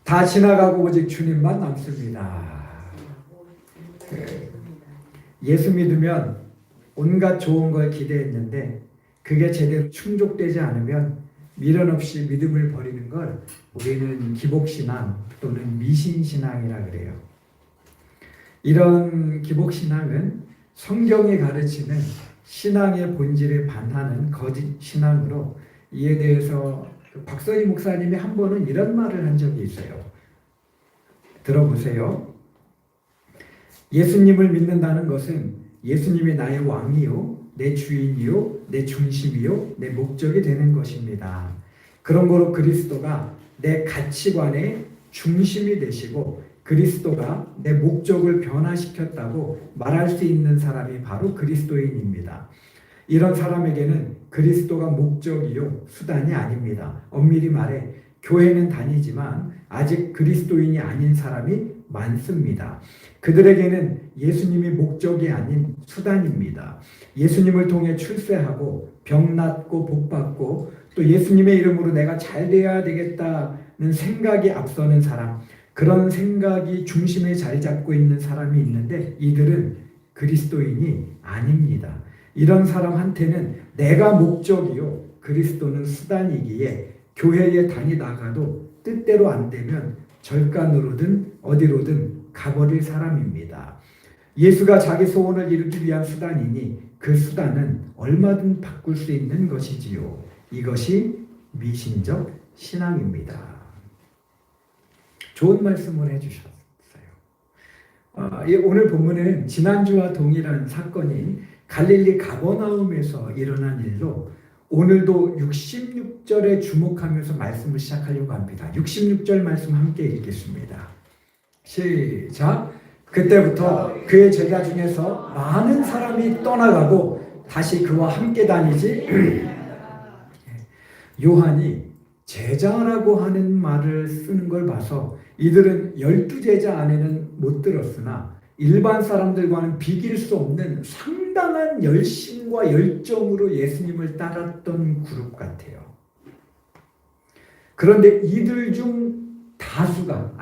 다 지나가고 오직 주님만 남습니다. 예수 믿으면 온갖 좋은 걸 기대했는데 그게 제대로 충족되지 않으면 미련 없이 믿음을 버리는 걸 우리는 기복신앙 또는 미신신앙이라 그래요. 이런 기복신앙은 성경이 가르치는 신앙의 본질에 반하는 거짓 신앙으로, 이에 대해서 박선희 목사님이 한 번은 이런 말을 한 적이 있어요. 들어보세요. 예수님을 믿는다는 것은 예수님이 나의 왕이요, 내 주인이요, 내 중심이요, 내 목적이 되는 것입니다. 그런 거로 그리스도가 내 가치관의 중심이 되시고 그리스도가 내 목적을 변화시켰다고 말할 수 있는 사람이 바로 그리스도인입니다. 이런 사람에게는 그리스도가 목적이요, 수단이 아닙니다. 엄밀히 말해 교회는 다니지만 아직 그리스도인이 아닌 사람이 많습니다. 그들에게는 예수님이 목적이 아닌 수단입니다. 예수님을 통해 출세하고 병 낫고 복 받고 또 예수님의 이름으로 내가 잘 돼야 되겠다는 생각이 앞서는 사람, 그런 생각이 중심에 자리 잡고 있는 사람이 있는데 이들은 그리스도인이 아닙니다. 이런 사람한테는 내가 목적이요, 그리스도는 수단이기에 교회에 다니다가도 뜻대로 안 되면 절간으로든 어디로든 가버릴 사람입니다. 예수가 자기 소원을 이루기 위한 수단이니 그 수단은 얼마든 바꿀 수 있는 것이지요. 이것이 미신적 신앙입니다. 좋은 말씀을 해주셨어요. 오늘 본문은 지난주와 동일한 사건인 갈릴리 가버나움에서 일어난 일로 오늘도 66절에 주목하면서 말씀을 시작하려고 합니다. 66절 말씀 함께 읽겠습니다. 시작. 그때부터 그의 제자 중에서 많은 사람이 떠나가고 다시 그와 함께 다니지. 요한이 제자라고 하는 말을 쓰는 걸 봐서 이들은 12제자 안에는 못 들었으나 일반 사람들과는 비길 수 없는 상당한 열심과 열정으로 예수님을 따랐던 그룹 같아요. 그런데 이들 중 다수가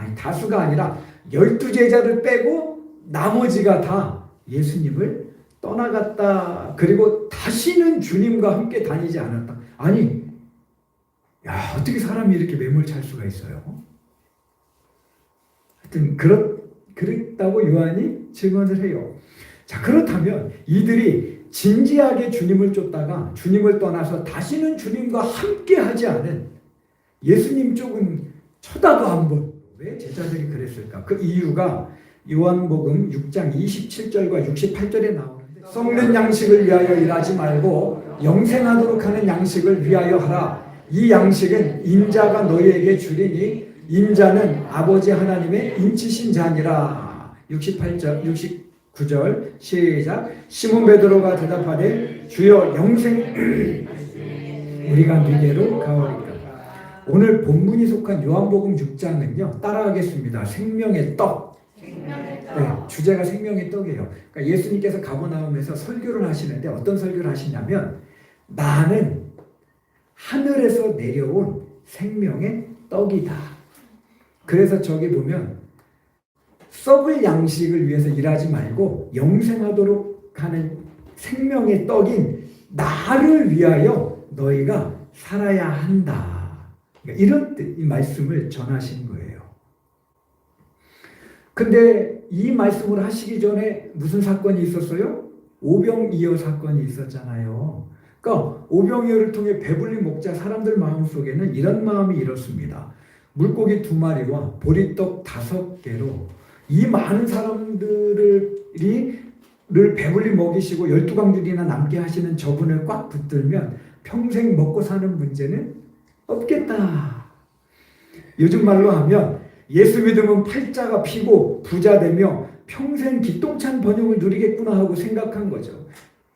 아니라 12제자를 빼고 나머지가 다 예수님을 떠나갔다. 그리고 다시는 주님과 함께 다니지 않았다. 아니, 어떻게 사람이 이렇게 매몰찰 수가 있어요? 하여튼 그랬다고 요한이 증언을 해요. 자, 그렇다면 이들이 진지하게 주님을 쫓다가 주님을 떠나서 다시는 주님과 함께 하지 않은 예수님 쪽은 쳐다도 안 본, 왜 제자들이 그랬을까? 그 이유가 요한복음 6장 27절과 68절에 나오는데, 썩는 양식을 위하여 일하지 말고 영생하도록 하는 양식을 위하여 하라. 이 양식은 인자가 너희에게 주리니 인자는 아버지 하나님의 인치신 자니라. 68절, 69절 시작. 시몬 베드로가 대답하되 주여 영생 우리가 누게로 가오리까. 오늘 본문이 속한 요한복음 6장은요, 따라하겠습니다. 생명의 떡. 네, 주제가 생명의 떡이에요. 그러니까 예수님께서 가버나움에서 설교를 하시는데 어떤 설교를 하시냐면, 나는 하늘에서 내려온 생명의 떡이다. 그래서 저기 보면 썩을 양식을 위해서 일하지 말고 영생하도록 하는 생명의 떡인 나를 위하여 너희가 살아야 한다. 그러니까 이런 이 말씀을 전하신 거예요. 근데 이 말씀을 하시기 전에 무슨 사건이 있었어요? 오병이어 사건이 있었잖아요. 그러니까 오병이어를 통해 배불리 먹자 사람들 마음속에는 이런 마음이 일었습니다. 물고기 2마리와 보리떡 5개로 이 많은 사람들을 배불리 먹이시고 12강줄이나 남게 하시는 저분을 꽉 붙들면 평생 먹고 사는 문제는 없겠다. 요즘 말로 하면 예수 믿으면 팔자가 피고 부자 되며 평생 기똥찬 번영을 누리겠구나 하고 생각한 거죠.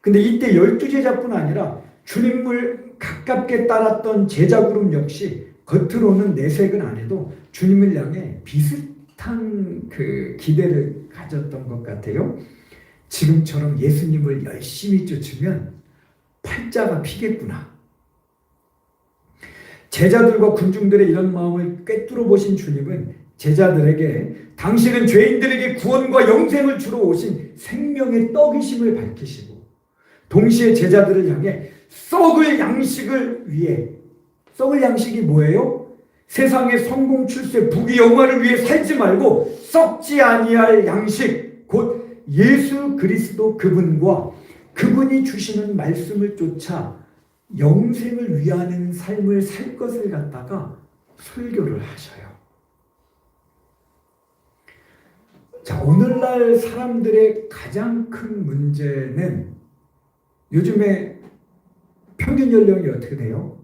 근데 이때 12제자뿐 아니라 주님을 가깝게 따랐던 제자 그룹 역시 겉으로는 내색은 안 해도 주님을 향해 비슷한 그 기대를 가졌던 것 같아요. 지금처럼 예수님을 열심히 쫓으면 팔자가 피겠구나. 제자들과 군중들의 이런 마음을 꿰뚫어 보신 주님은 제자들에게 당신은 죄인들에게 구원과 영생을 주러 오신 생명의 떡이심을 밝히시고, 동시에 제자들을 향해 썩을 양식을 위해, 썩을 양식이 뭐예요? 세상의 성공, 출세, 부귀, 영화를 위해 살지 말고 썩지 아니할 양식, 곧 예수 그리스도 그분과 그분이 주시는 말씀을 쫓아 영생을 위하는 삶을 살 것을 갖다가 설교를 하셔요. 자, 오늘날 사람들의 가장 큰 문제는, 요즘에 평균 연령이 어떻게 돼요?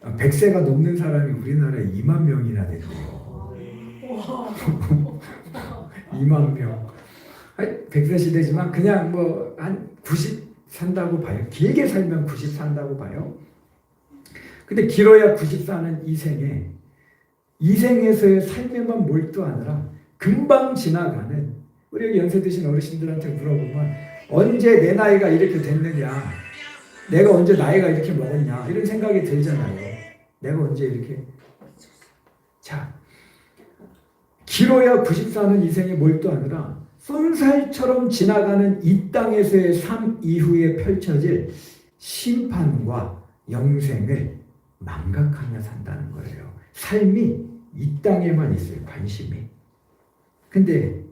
100세가 넘는 사람이 우리나라에 2만 명이나 된대요. 2만 명. 100세 시대지만 그냥 뭐 한 90 산다고 봐요. 길게 살면 90 산다고 봐요. 근데 길어야 90 사는 이 생에서의 삶에만 몰두하느라 금방 지나가는, 우리 여기 연세 드신 어르신들한테 물어보면 언제 내 나이가 이렇게 됐느냐, 내가 언제 나이가 이렇게 먹었냐, 이런 생각이 들잖아요. 내가 언제 이렇게. 자, 길어야 90 사는 이 생에 몰두하느라 쏜살처럼 지나가는 이 땅에서의 삶 이후에 펼쳐질 심판과 영생을 망각하며 산다는 거예요. 삶이 이 땅에만 있어요, 관심이. 근데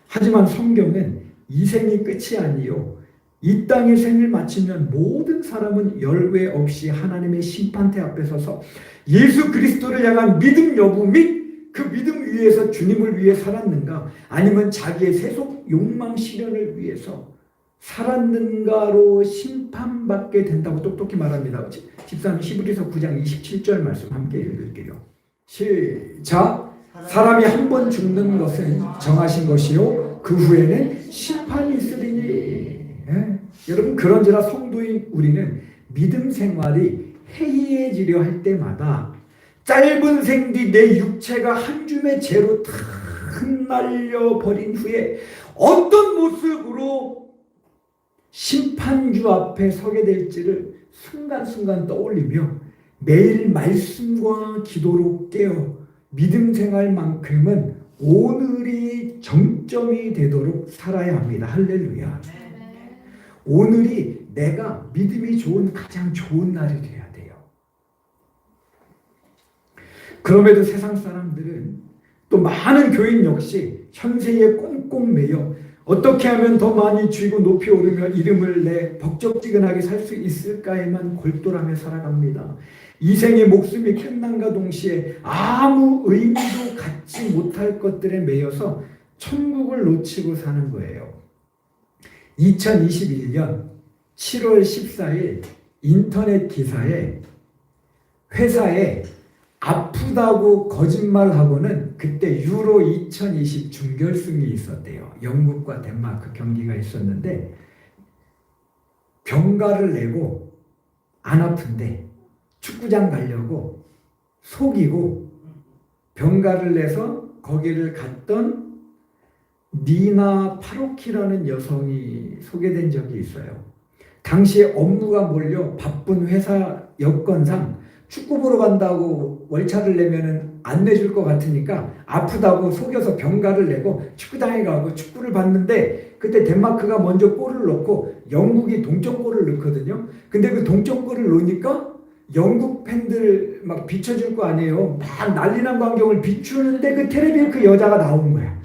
하지만 성경은 이 생이 끝이 아니요, 이 땅의 생을 마치면 모든 사람은 열외 없이 하나님의 심판대 앞에 서서 예수 그리스도를 향한 믿음 여부 및 그 믿음 위에서 주님을 위해 살았는가, 아니면 자기의 세속 욕망 실현을 위해서 살았는가로 심판받게 된다고 똑똑히 말합니다. 집사님 히브리서 9장 27절 말씀 함께 읽을게요. 시작. 사람이 한 번 죽는 것은 정하신 것이요 그 후에는 심판이 있으리니. 여러분, 그런지라 성도인 우리는 믿음 생활이 해이해지려 할 때마다 짧은 생뒤 내 육체가 한 줌의 재로 다 흩날려 버린 후에 어떤 모습으로 심판주 앞에 서게 될지를 순간순간 떠올리며 매일 말씀과 기도로 깨어 믿음 생활만큼은 오늘이 정점이 되도록 살아야 합니다. 할렐루야. 오늘이 내가 믿음이 좋은 가장 좋은 날이 돼야 돼요. 그럼에도 세상 사람들은, 또 많은 교인 역시 현세에 꽁꽁 매여 어떻게 하면 더 많이 쥐고 높이 오르며 이름을 내 벅적지근하게 살 수 있을까에만 골똘하며 살아갑니다. 이 생의 목숨이 끝남과 동시에 아무 의미도 갖지 못할 것들에 매여서 천국을 놓치고 사는 거예요. 2021년 7월 14일 인터넷 기사에 회사에 아프다고 거짓말하고는, 그때 유로 2020 준결승이 있었대요. 영국과 덴마크 경기가 있었는데 병가를 내고 안 아픈데 축구장 가려고 속이고 병가를 내서 거기를 갔던 니나 파로키라는 여성이 소개된 적이 있어요. 당시에 업무가 몰려 바쁜 회사 여건상 축구 보러 간다고 월차를 내면은 안 내줄 것 같으니까 아프다고 속여서 병가를 내고 축구장에 가고 축구를 봤는데, 그때 덴마크가 먼저 골을 넣고 영국이 동점골을 넣거든요. 근데 그 동점골을 넣으니까 영국 팬들 막 비춰줄 거 아니에요. 막 난리난 광경을 비추는데 그 텔레비에 그 여자가 나온 거야.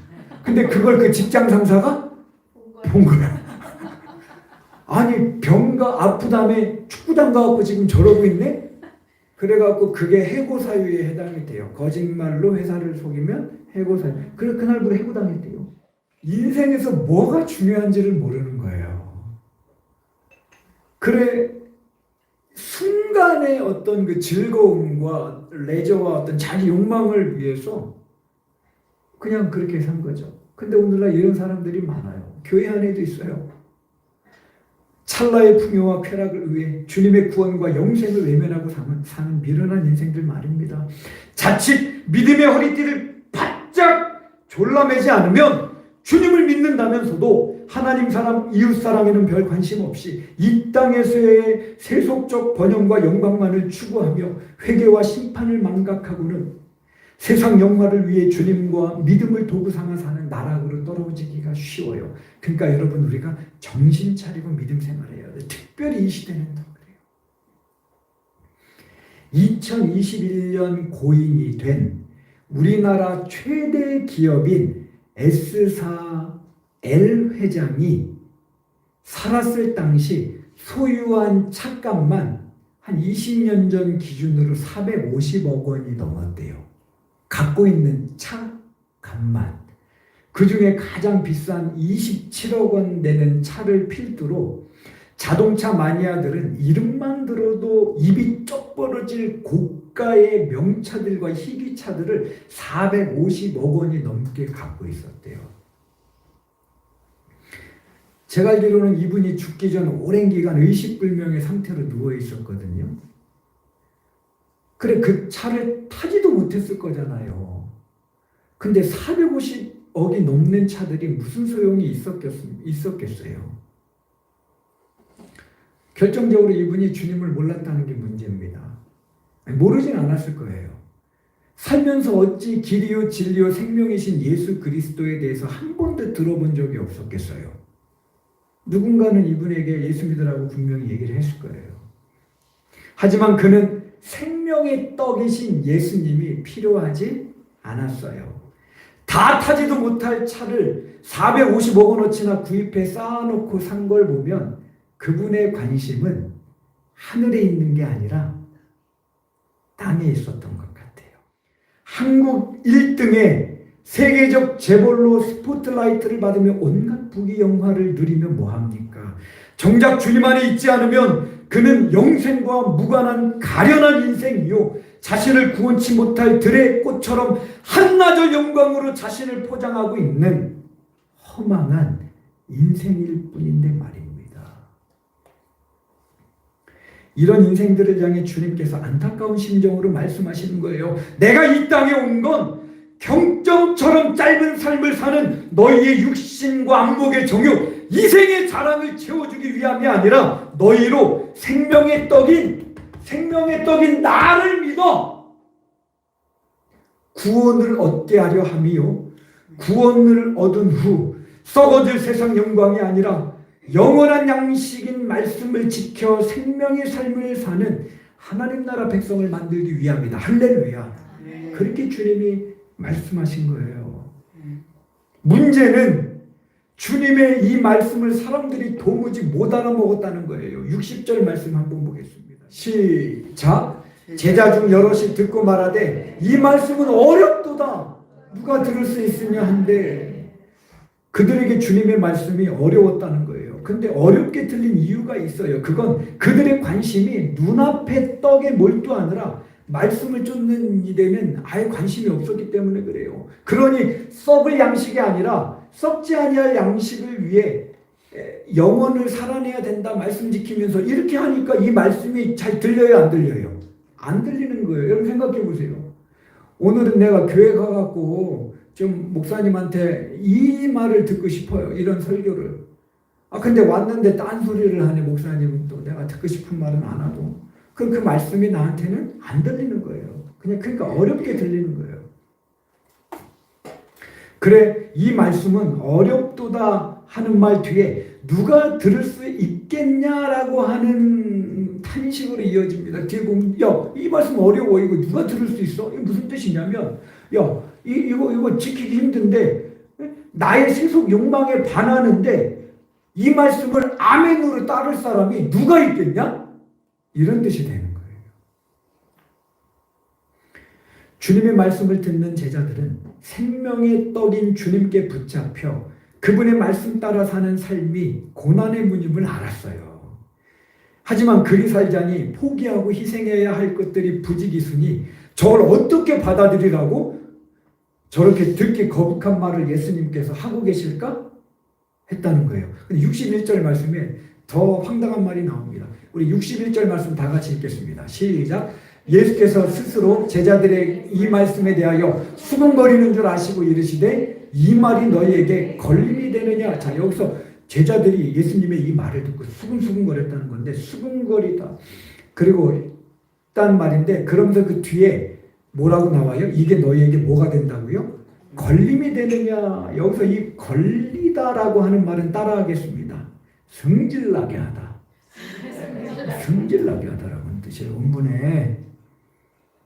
근데 그걸 그 직장 상사가 본 거야. 아니, 병가 아프다며 축구장 가갖고 지금 저러고 있네? 그래갖고 그게 해고 사유에 해당이 돼요. 거짓말로 회사를 속이면 해고 사유. 그래, 그날부로 해고당했대요. 인생에서 뭐가 중요한지를 모르는 거예요. 그래, 순간의 어떤 그 즐거움과 레저와 어떤 자기 욕망을 위해서 그냥 그렇게 산 거죠. 근데 오늘날 이런 사람들이 많아요. 교회 안에도 있어요. 찰나의 풍요와 쾌락을 위해 주님의 구원과 영생을 외면하고 사는 미련한 인생들 말입니다. 자칫 믿음의 허리띠를 바짝 졸라매지 않으면 주님을 믿는다면서도 하나님 사랑, 이웃 사랑에는 별 관심 없이 이 땅에서의 세속적 번영과 영광만을 추구하며 회개와 심판을 망각하고는 세상 영화를 위해 주님과 믿음을 도구 삼아 사는 나락으로 떨어지기가 쉬워요. 그러니까 여러분, 우리가 정신 차리고 믿음 생활해야 돼. 특별히 이 시대는 더 그래요. 2021년 고인이 된 우리나라 최대 기업인 S사 L 회장이 살았을 당시 소유한 차값만 한 20년 전 기준으로 450억 원이 넘었대요. 갖고 있는 차 값만. 그 중에 가장 비싼 27억 원 되는 차를 필두로 자동차 마니아들은 이름만 들어도 입이 쩍 벌어질 고가의 명차들과 희귀차들을 450억 원이 넘게 갖고 있었대요. 제가 알기로는 이분이 죽기 전 오랜 기간 의식불명의 상태로 누워 있었거든요. 그래, 그 차를 타지도 못했을 거잖아요. 근데 450억이 넘는 차들이 무슨 소용이 있었겠어요? 결정적으로 이분이 주님을 몰랐다는 게 문제입니다. 모르진 않았을 거예요. 살면서 어찌 길이요 진리요 생명이신 예수 그리스도에 대해서 한 번도 들어본 적이 없었겠어요? 누군가는 이분에게 예수 믿으라고 분명히 얘기를 했을 거예요. 하지만 그는 생명의 떡이신 예수님이 필요하지 않았어요. 다 타지도 못할 차를 450억 원어치나 구입해 쌓아놓고 산 걸 보면 그분의 관심은 하늘에 있는 게 아니라 땅에 있었던 것 같아요. 한국 1등의 세계적 재벌로 스포트라이트를 받으며 온갖 부귀 영화를 누리면 뭐합니까? 정작 주님 안에 있지 않으면 그는 영생과 무관한 가련한 인생이요, 자신을 구원치 못할 들의 꽃처럼 한나절 영광으로 자신을 포장하고 있는 허망한 인생일 뿐인데 말입니다. 이런 인생들을 향해 주님께서 안타까운 심정으로 말씀하시는 거예요. 내가 이 땅에 온 건 경정처럼 짧은 삶을 사는 너희의 육신과 안목의 정욕, 이생의 자랑을 채워주기 위함이 아니라 너희로 생명의 떡인 나를 믿어 구원을 얻게 하려 함이요, 구원을 얻은 후 썩어질 세상 영광이 아니라 영원한 양식인 말씀을 지켜 생명의 삶을 사는 하나님 나라 백성을 만들기 위함이다. 할렐루야. 그렇게 주님이 말씀하신 거예요. 문제는 주님의 이 말씀을 사람들이 도무지 못 알아먹었다는 거예요. 60절 말씀 한번 보겠습니다. 시작. 제자 중 여럿이 듣고 말하되 이 말씀은 어렵도다. 누가 들을 수 있으냐 한데, 그들에게 주님의 말씀이 어려웠다는 거예요. 근데 어렵게 들린 이유가 있어요. 그건 그들의 관심이 눈앞의 떡에 몰두하느라 말씀을 쫓는 일에는 아예 관심이 없었기 때문에 그래요. 그러니 썩을 양식이 아니라 썩지 아니할 양식을 위해 영혼을 살아내야 된다 말씀 지키면서 이렇게 하니까 이 말씀이 잘 들려요, 안 들려요? 안 들리는 거예요. 여러분 생각해 보세요. 오늘은 내가 교회 가갖고 좀 목사님한테 이 말을 듣고 싶어요, 이런 설교를. 근데 왔는데 딴소리를 하네 목사님은. 또 내가 듣고 싶은 말은 안 하고, 그럼 그 말씀이 나한테는 안 들리는 거예요. 그러니까 어렵게 들리는 거예요. 그래, 이 말씀은 어렵도다 하는 말 뒤에 누가 들을 수 있겠냐라고 하는 탄식으로 이어집니다. 뒤에 보면, 야, 이 말씀 어려워. 이거 누가 들을 수 있어? 이게 무슨 뜻이냐면, 야, 이거 지키기 힘든데, 나의 세속 욕망에 반하는데, 이 말씀을 아멘으로 따를 사람이 누가 있겠냐? 이런 뜻이 되는 거예요. 주님의 말씀을 듣는 제자들은 생명의 떡인 주님께 붙잡혀 그분의 말씀 따라 사는 삶이 고난의 문임을 알았어요. 하지만 그리 살자니 포기하고 희생해야 할 것들이 부지기수니 저걸 어떻게 받아들이라고 저렇게 듣기 거북한 말을 예수님께서 하고 계실까? 했다는 거예요. 근데 61절 말씀에 더 황당한 말이 나옵니다. 우리 61절 말씀 다 같이 읽겠습니다. 시작. 예수께서 스스로 제자들의 이 말씀에 대하여 수군거리는 줄 아시고 이르시되 이 말이 너희에게 걸림이 되느냐. 자, 여기서 제자들이 예수님의 이 말을 듣고 수근수근거렸다는 건데, 수근거리다. 그리고 딴 말인데, 그러면서 그 뒤에 뭐라고 나와요? 이게 너희에게 뭐가 된다고요? 걸림이 되느냐. 여기서 이 걸리다라고 하는 말은 따라하겠습니다. 승질나게 하다. 승질나게 하다라는 뜻이에요. 원문에.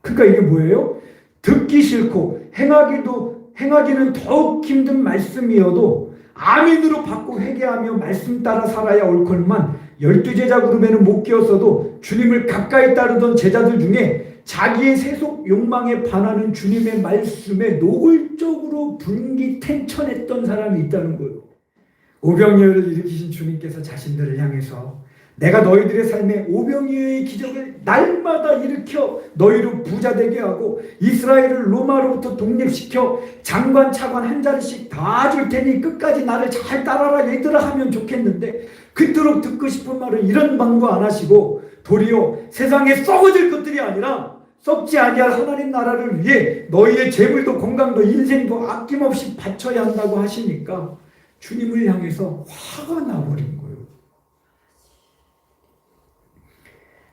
그러니까 이게 뭐예요? 듣기 싫고 행하기는 더욱 힘든 말씀이어도 아멘으로 받고 회개하며 말씀 따라 살아야 옳거니만 12제자 그룹에는 못 끼었어도 주님을 가까이 따르던 제자들 중에 자기의 세속 욕망에 반하는 주님의 말씀에 노골적으로 분기탱천했던 사람이 있다는 거예요. 오병이어를 일으키신 주님께서 자신들을 향해서 내가 너희들의 삶에 오병이어의 기적을 날마다 일으켜 너희를 부자 되게 하고 이스라엘을 로마로부터 독립시켜 장관 차관 한 자리씩 다 줄 테니 끝까지 나를 잘 따라라 얘들아 하면 좋겠는데, 그토록 듣고 싶은 말은 이런 방구 안 하시고 도리어 세상에 썩어질 것들이 아니라 썩지 아니할 하나님 나라를 위해 너희의 재물도 건강도 인생도 아낌없이 바쳐야 한다고 하시니까 주님을 향해서 화가 나버린 거예요.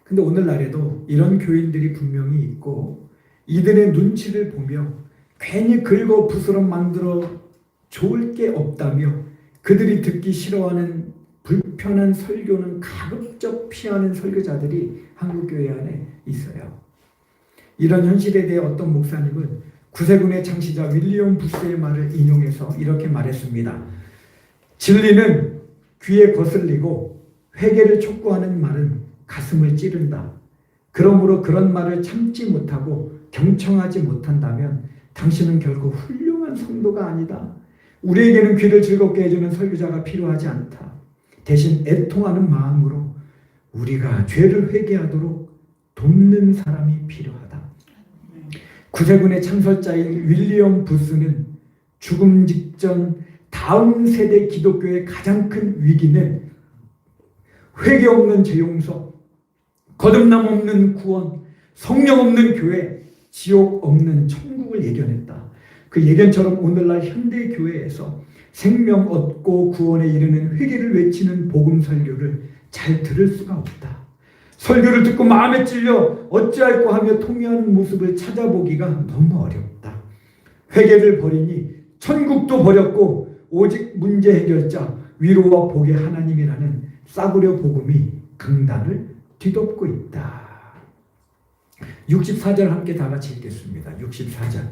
근데 오늘날에도 이런 교인들이 분명히 있고, 이들의 눈치를 보며 괜히 긁어 부스럼 만들어 좋을 게 없다며 그들이 듣기 싫어하는 불편한 설교는 가급적 피하는 설교자들이 한국교회 안에 있어요. 이런 현실에 대해 어떤 목사님은 구세군의 창시자 윌리엄 부스의 말을 인용해서 이렇게 말했습니다. 진리는 귀에 거슬리고 회개를 촉구하는 말은 가슴을 찌른다. 그러므로 그런 말을 참지 못하고 경청하지 못한다면 당신은 결코 훌륭한 성도가 아니다. 우리에게는 귀를 즐겁게 해주는 설교자가 필요하지 않다. 대신 애통하는 마음으로 우리가 죄를 회개하도록 돕는 사람이 필요하다. 구세군의 창설자인 윌리엄 부스는 죽음 직전 다음 세대 기독교의 가장 큰 위기는 회개 없는 재용서, 거듭남 없는 구원, 성령 없는 교회, 지옥 없는 천국을 예견했다. 그 예견처럼 오늘날 현대 교회에서 생명 얻고 구원에 이르는 회개를 외치는 복음 설교를 잘 들을 수가 없다. 설교를 듣고 마음에 찔려 어찌할꼬 하며 통회하는 모습을 찾아보기가 너무 어렵다. 회개를 버리니 천국도 버렸고 오직 문제 해결자 위로와 복의 하나님이라는 싸구려 복음이 강단을 뒤덮고 있다. 64절 함께 다 같이 읽겠습니다. 64절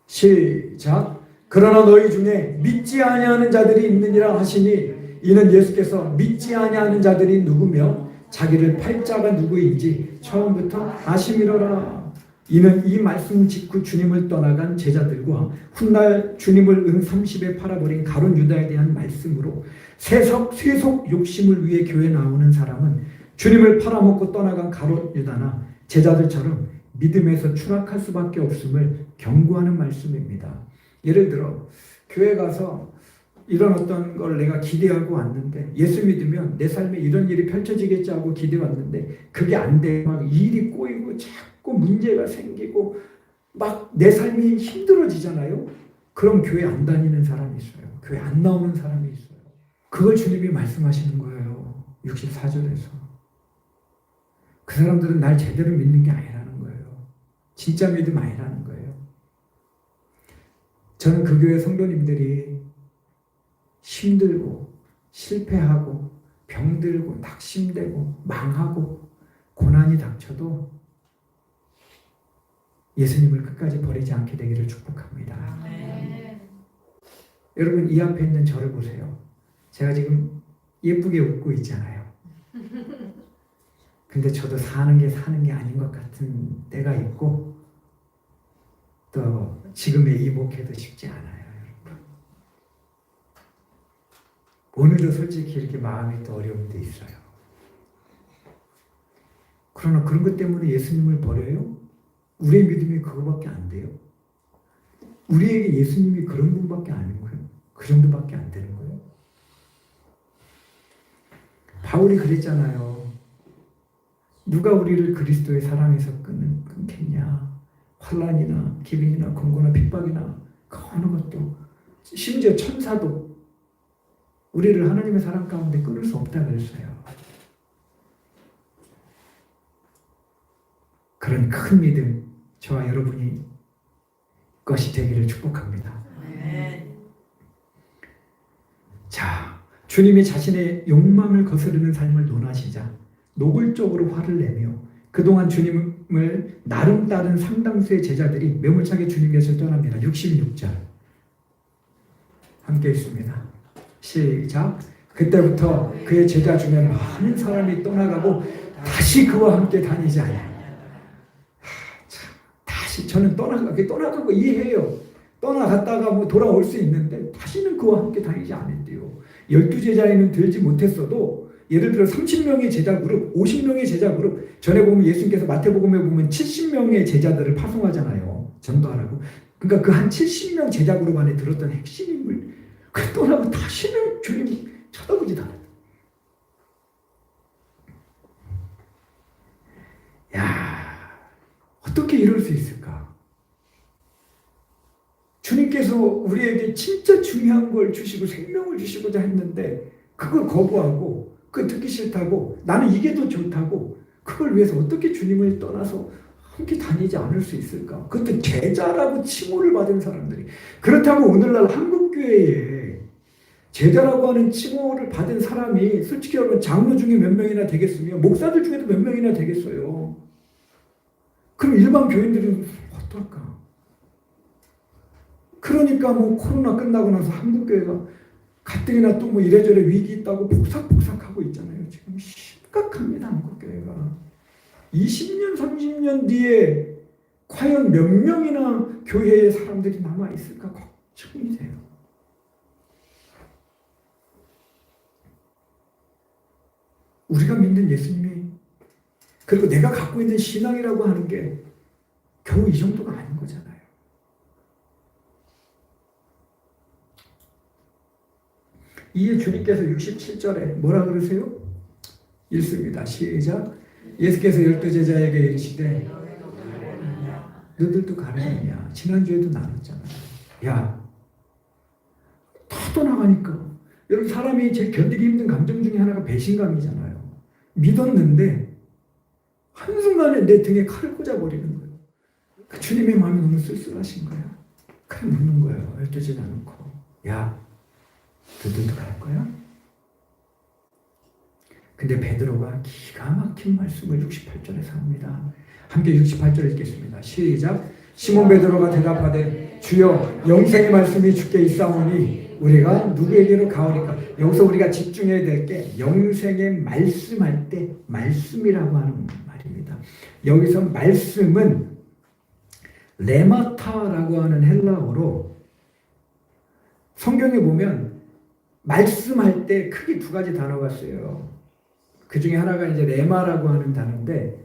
시작. 그러나 너희 중에 믿지 아니하는 자들이 있느니라 하시니, 이는 예수께서 믿지 아니하는 자들이 누구며 자기를 팔자가 누구인지 처음부터 아심이로라. 이는 이 말씀 직후 주님을 떠나간 제자들과 훗날 주님을 은 30에 팔아버린 가룟 유다에 대한 말씀으로 세속 욕심을 위해 교회 나오는 사람은 주님을 팔아먹고 떠나간 가룟 유다나 제자들처럼 믿음에서 추락할 수밖에 없음을 경고하는 말씀입니다. 예를 들어 교회 가서 이런 어떤 걸 내가 기대하고 왔는데, 예수 믿으면 내 삶에 이런 일이 펼쳐지겠지 하고 기대해 왔는데 그게 안 돼. 막 일이 꼬이고 자꾸 문제가 생기고 막 내 삶이 힘들어지잖아요. 그럼 교회 안 다니는 사람이 있어요. 교회 안 나오는 사람이 있어요. 그걸 주님이 말씀하시는 거예요. 64절에서. 그 사람들은 날 제대로 믿는 게 아니라는 거예요. 진짜 믿음 아니라는 거예요. 저는 그 교회 성도님들이 힘들고 실패하고 병들고 낙심되고 망하고 고난이 닥쳐도 예수님을 끝까지 버리지 않게 되기를 축복합니다. 네. 여러분, 이 앞에 있는 저를 보세요. 제가 지금 예쁘게 웃고 있잖아요. 근데 저도 사는 게 아닌 것 같은 때가 있고, 또 지금의 이 목회도 쉽지 않아요. 여러분. 오늘도 솔직히 이렇게 마음이 또 어려움도 있어요. 그러나 그런 것 때문에 예수님을 버려요? 우리의 믿음이 그거밖에 안 돼요. 우리에게 예수님이 그런 분밖에 아닌 거예요. 그 정도밖에 안 되는 거예요. 바울이 그랬잖아요. 누가 우리를 그리스도의 사랑에서 끊겠냐? 환난이나 기근이나 권고나 핍박이나 그 어느 것도, 심지어 천사도 우리를 하나님의 사랑 가운데 끊을 수 없다 그랬어요. 그런 큰 믿음 저와 여러분이 것이 되기를 축복합니다. 자, 주님이 자신의 욕망을 거스르는 삶을 논하시자 노골적으로 화를 내며 그동안 주님을 나름 따른 상당수의 제자들이 매몰차게 주님께서 떠납니다. 66절 함께 읽습니다. 시작. 그때부터 그의 제자 중에 많은 사람이 떠나가고 다시 그와 함께 다니지 않아요. 다시 저는 떠나가고 이해해요. 떠나갔다가 뭐 돌아올 수 있는데 다시는 그와 함께 다니지 않는데요. 12제자에는 들지 못했어도 예를 들어 30명의 제자 그룹, 50명의 제자 그룹, 전에 보면 예수님께서 마태복음에 보면 70명의 제자들을 파송하잖아요. 전도하라고. 그러니까 그 한 70명 제자 그룹 안에 들었던 핵심 인물, 그 떠나고 다시는 주님 쳐다보지도 않아요. 야, 어떻게 이럴 수 있을까? 주님께서 우리에게 진짜 중요한 걸 주시고 생명을 주시고자 했는데 그걸 거부하고 그걸 듣기 싫다고 나는 이게 더 좋다고 그걸 위해서 어떻게 주님을 떠나서 함께 다니지 않을 수 있을까? 그것도 제자라고 칭호를 받은 사람들이. 그렇다면 오늘날 한국교회에 제자라고 하는 칭호를 받은 사람이 솔직히 여러분 장로 중에 몇 명이나 되겠으며 목사들 중에도 몇 명이나 되겠어요. 그럼 일반 교인들은 어떨까? 그러니까 뭐 코로나 끝나고 나서 한국교회가 가뜩이나 또 뭐 이래저래 위기 있다고 폭삭폭삭하고 있잖아요. 지금 심각합니다. 한국교회가. 20년, 30년 뒤에 과연 몇 명이나 교회에 사람들이 남아있을까 걱정이 돼요. 우리가 믿는 예수님이 그리고 내가 갖고 있는 신앙이라고 하는 게 겨우 이 정도가 아닌 거잖아요. 이에 주님께서 67절에 뭐라 그러세요? 읽습니다. 시작. 예수께서 12제자에게 이르시되 너들도 가느냐? 지난주에도 나눴잖아요. 야, 다 떠나가니까. 여러분 사람이 제일 견디기 힘든 감정 중에 하나가 배신감이잖아요. 믿었는데 한순간에 내 등에 칼을 꽂아버리는 거예요. 그 주님의 마음이 너무 쓸쓸하신 거야. 그래 묻는 거예요. 12제자 놓고. 야, 너들도 갈 거야? 근데 베드로가 기가 막힌 말씀을 68절에서 합니다. 함께 68절 읽겠습니다. 시작. 시몬 베드로가 대답하되 주여 영생의 말씀이 주께 있사오니 우리가 누구에게로 가오리까? 여기서 우리가 집중해야 될 게 영생의 말씀할 때 말씀이라고 하는 말입니다. 여기서 말씀은 레마타라고 하는 헬라어로 성경에 보면 말씀할 때 크게 두 가지 단어가 쓰여요. 그 중에 하나가 이제 레마라고 하는 단어인데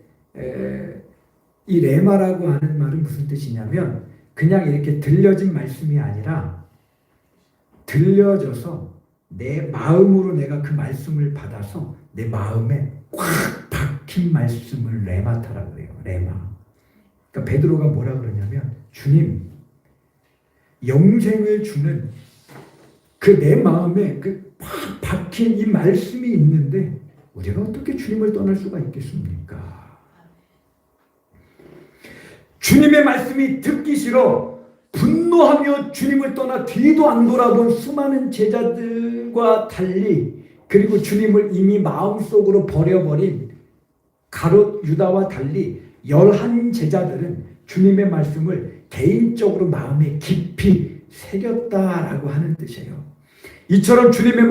이 레마라고 하는 말은 무슨 뜻이냐면 그냥 이렇게 들려진 말씀이 아니라 들려져서 내 마음으로 내가 그 말씀을 받아서 내 마음에 꽉 박힌 말씀을 레마타라고 해요. 레마. 그러니까 베드로가 뭐라 그러냐면 주님 영생을 주는 그 내 마음에 그 팍 박힌 이 말씀이 있는데 우리가 어떻게 주님을 떠날 수가 있겠습니까? 주님의 말씀이 듣기 싫어 분노하며 주님을 떠나 뒤도 안 돌아본 수많은 제자들과 달리 그리고 주님을 이미 마음속으로 버려버린 가롯 유다와 달리 11제자들은 주님의 말씀을 개인적으로 마음에 깊이 새겼다라고 하는 뜻이에요. 이처럼 주님이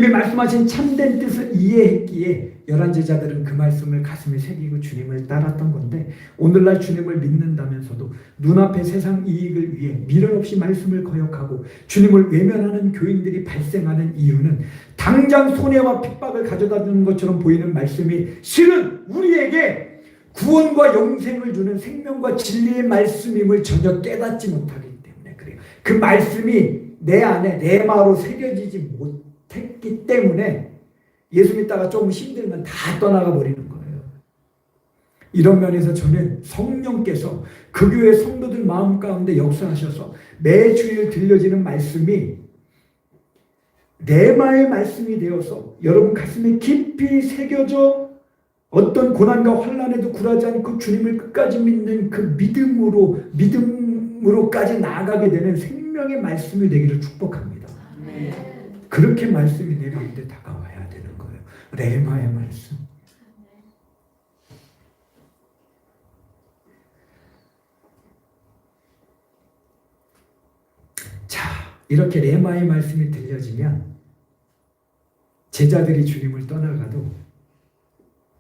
말씀하신 참된 뜻을 이해했기에 11제자들은 그 말씀을 가슴에 새기고 주님을 따랐던 건데 오늘날 주님을 믿는다면서도 눈앞의 세상 이익을 위해 미련 없이 말씀을 거역하고 주님을 외면하는 교인들이 발생하는 이유는 당장 손해와 핍박을 가져다 주는 것처럼 보이는 말씀이 실은 우리에게 구원과 영생을 주는 생명과 진리의 말씀임을 전혀 깨닫지 못하기 때문에 그래요. 그 말씀이 내 안에 레마로 새겨지지 못했기 때문에 예수 믿다가 조금 힘들면 다 떠나가 버리는 거예요. 이런 면에서 저는 성령께서 그 교회 성도들 마음 가운데 역사하셔서 매주일 들려지는 말씀이 레마의 말씀이 되어서 여러분 가슴에 깊이 새겨져 어떤 고난과 환난에도 굴하지 않고 주님을 끝까지 믿는 그 믿음으로까지 나아가게 되는 생명의 말씀이 되기를 축복합니다. 그렇게 말씀이 내 가운데 다가와야 되는 거예요. 레마의 말씀. 자, 이렇게 레마의 말씀이 들려지면 제자들이 주님을 떠나가도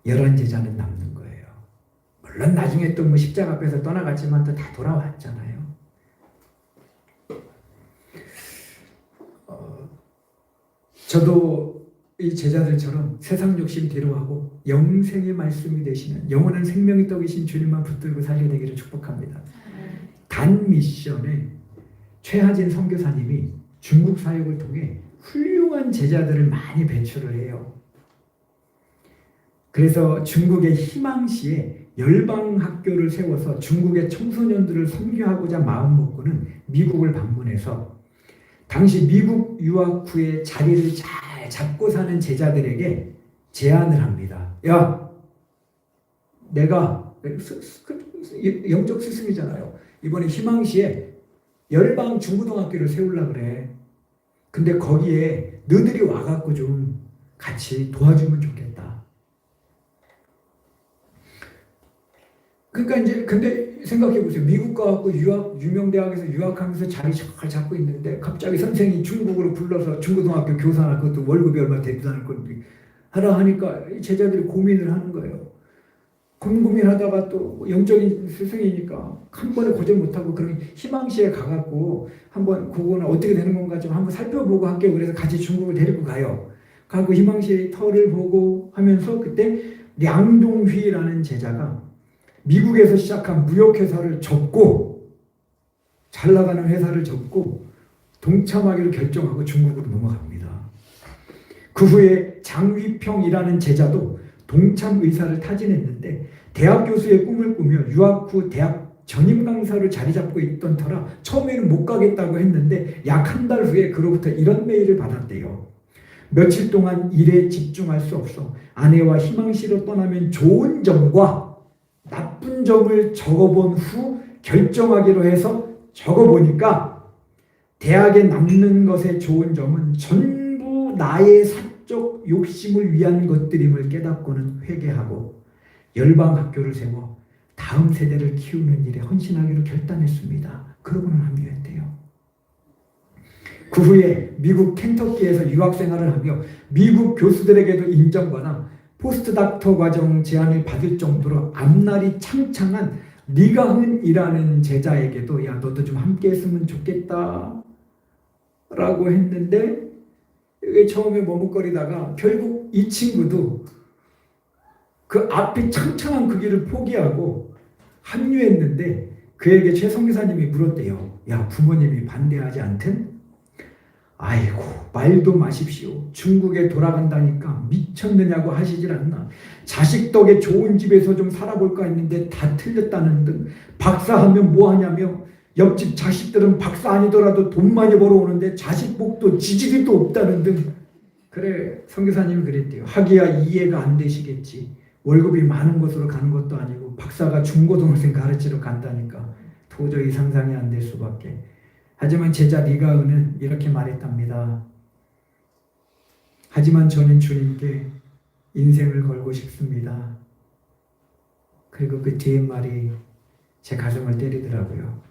11제자는 남는 거예요. 물론 나중에 또 뭐 십자가 앞에서 떠나갔지만 또 다 돌아왔잖아요. 저도 이 제자들처럼 세상 욕심 뒤로하고 영생의 말씀이 되시는 영원한 생명이 떠계신 주님만 붙들고 살게 되기를 축복합니다. 단 미션에 최하진 선교사님이 중국 사역을 통해 훌륭한 제자들을 많이 배출을 해요. 그래서 중국의 희망시에 열방학교를 세워서 중국의 청소년들을 선교하고자 마음먹고는 미국을 방문해서 당시 미국 유학 후에 자리를 잘 잡고 사는 제자들에게 제안을 합니다. 야, 내가 영적 스승이잖아요. 이번에 희망시에 열방 중고등학교를 세우려고 그래. 근데 거기에 너희들이 와갖고 좀 같이 도와주면 좋겠다. 그러니까 이제 근데 생각해 보세요. 미국 가갖고 유명 대학에서 유학하면서 자리 잘 잡고 있는데 갑자기 선생이 중국으로 불러서 중고등학교 교사나 그것도 월급이 얼마 되지도 않을 건데 하라 하니까 제자들이 고민을 하는 거예요. 고민하다가 또 영적인 스승이니까 한 번에 고정 못하고 그런 희망시에 가갖고 한번 그거는 어떻게 되는 건가 좀 한번 살펴보고 할게요. 그래서 같이 중국을 데리고 가요. 가고 희망시의 터를 보고 하면서 그때 량동휘라는 제자가 미국에서 시작한 무역회사를 접고 잘 나가는 회사를 접고 동참하기로 결정하고 중국으로 넘어갑니다. 그 후에 장위평이라는 제자도 동참 의사를 타진했는데 대학 교수의 꿈을 꾸며 유학 후 대학 전임 강사로 자리 잡고 있던 터라 처음에는 못 가겠다고 했는데 약 한 달 후에 그로부터 이런 메일을 받았대요. 며칠 동안 일에 집중할 수 없어 아내와 희망시로 떠나면 좋은 점과 나쁜 점을 적어본 후 결정하기로 해서 적어보니까 대학에 남는 것의 좋은 점은 전부 나의 사적 욕심을 위한 것들임을 깨닫고는 회개하고 열방학교를 세워 다음 세대를 키우는 일에 헌신하기로 결단했습니다. 그러고는 합류했대요. 그 후에 미국 켄터키에서 유학생활을 하며 미국 교수들에게도 인정받아 포스트닥터 과정 제안을 받을 정도로 앞날이 창창한 리가흔이라는 제자에게도 야 너도 좀 함께 했으면 좋겠다 라고 했는데 이게 처음에 머뭇거리다가 결국 이 친구도 그 앞이 창창한 그 길을 포기하고 합류했는데 그에게 최 선교사님이 물었대요. 야 부모님이 반대하지 않든? 아이고 말도 마십시오. 중국에 돌아간다니까 미쳤느냐고 하시질 않나. 자식 덕에 좋은 집에서 좀 살아볼까 했는데 다 틀렸다는 등 박사하면 뭐하냐며 옆집 자식들은 박사 아니더라도 돈 많이 벌어오는데 자식 복도 지지리도 없다는 등. 그래 선교사님이 그랬대요. 하기야 이해가 안 되시겠지. 월급이 많은 곳으로 가는 것도 아니고 박사가 중고등학생 가르치러 간다니까 도저히 상상이 안 될 수밖에. 하지만 제자 리가은은 이렇게 말했답니다. 하지만 저는 주님께 인생을 걸고 싶습니다. 그리고 그 뒤에 말이 제 가슴을 때리더라고요.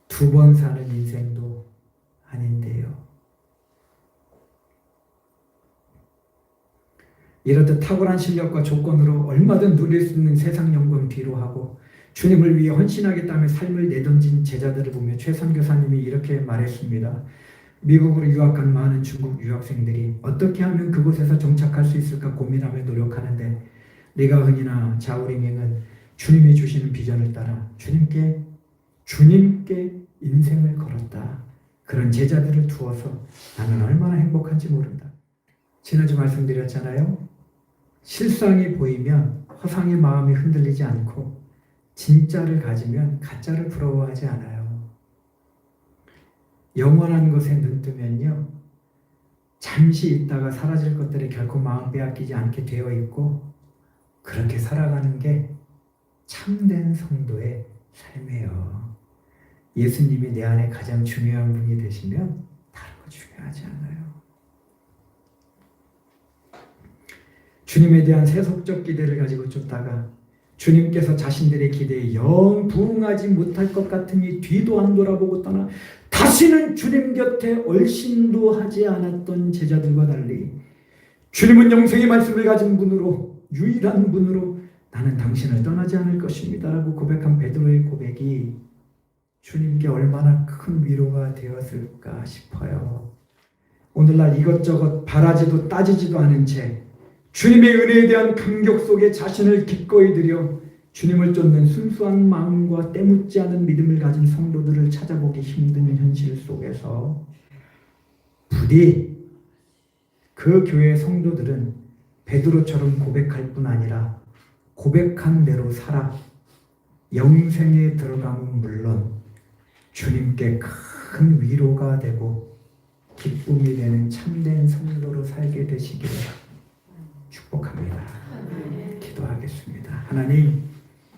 2번 사는 인생도 아닌데요. 이렇듯 탁월한 실력과 조건으로 얼마든 누릴 수 있는 세상 영광 뒤로하고 주님을 위해 헌신하겠다며 삶을 내던진 제자들을 보며 최 선교사님이 이렇게 말했습니다. 미국으로 유학한 많은 중국 유학생들이 어떻게 하면 그곳에서 정착할 수 있을까 고민하며 노력하는데 리가흔이나 자오링행은 주님이 주시는 비전을 따라 주님께 인생을 걸었다. 그런 제자들을 두어서 나는 얼마나 행복한지 모른다. 지난주 말씀드렸잖아요. 실상이 보이면 허상의 마음이 흔들리지 않고 진짜를 가지면 가짜를 부러워하지 않아요. 영원한 것에 눈뜨면요 잠시 있다가 사라질 것들이 결코 마음 빼앗기지 않게 되어 있고, 그렇게 살아가는 게 참된 성도의 삶이에요. 예수님이 내 안에 가장 중요한 분이 되시면 다른 거 중요하지 않아요. 주님에 대한 세속적 기대를 가지고 쫓다가 주님께서 자신들의 기대에 영 부응하지 못할 것 같으니 뒤도 안 돌아보고 떠나 다시는 주님 곁에 얼씬도 하지 않았던 제자들과 달리, 주님은 영생의 말씀을 가진 분으로, 유일한 분으로 나는 당신을 떠나지 않을 것입니다 라고 고백한 베드로의 고백이 주님께 얼마나 큰 위로가 되었을까 싶어요. 오늘날 이것저것 바라지도 따지지도 않은 채 주님의 은혜에 대한 감격 속에 자신을 기꺼이 드려 주님을 쫓는 순수한 마음과 때묻지 않은 믿음을 가진 성도들을 찾아보기 힘든 현실 속에서 부디 그 교회의 성도들은 베드로처럼 고백할 뿐 아니라 고백한 대로 살아 영생에 들어가면 물론 주님께 큰 위로가 되고 기쁨이 되는 참된 성도로 살게 되시기를 축복합니다. 기도하겠습니다. 하나님,